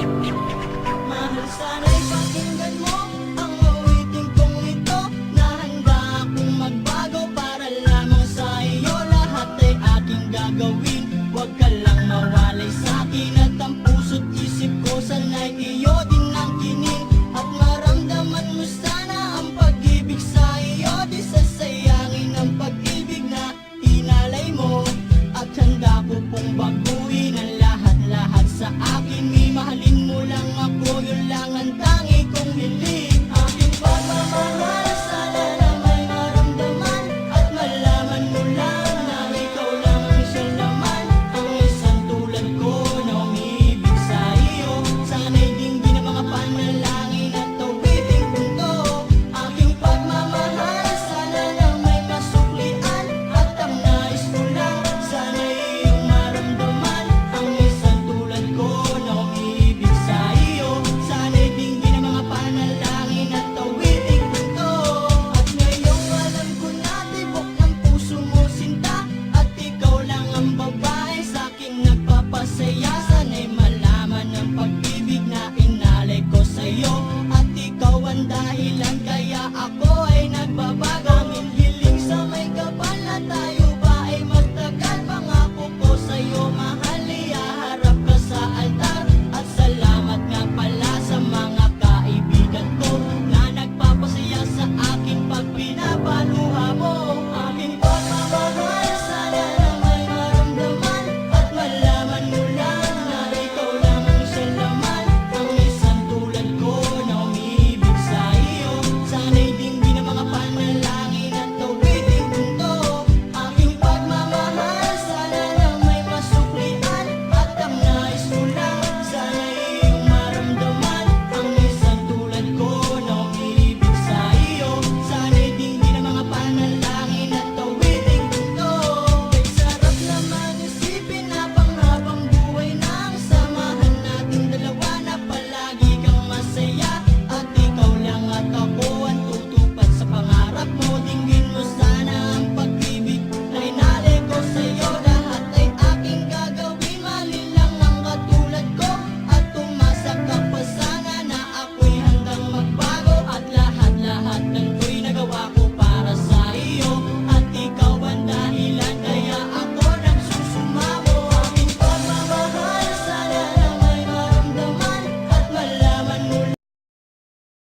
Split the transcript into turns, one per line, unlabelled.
Mahal, sana'y pakinggan mo ang awitin kong ito, na handa akong magbago para lamang sa iyo. Lahat ay aking gagawin, huwag ka lang mawalay sa'kin. At ang puso't isip ko sana'y iyo din ang kining. At maramdaman mo sana ang pag-ibig sa iyo. Di sasayangin ang pag-ibig na inalay mo. At handa ko pong baguhin ang lahat-lahat sa akin. Mahalin mo lang ako, yun lang ang tangi kong hiling.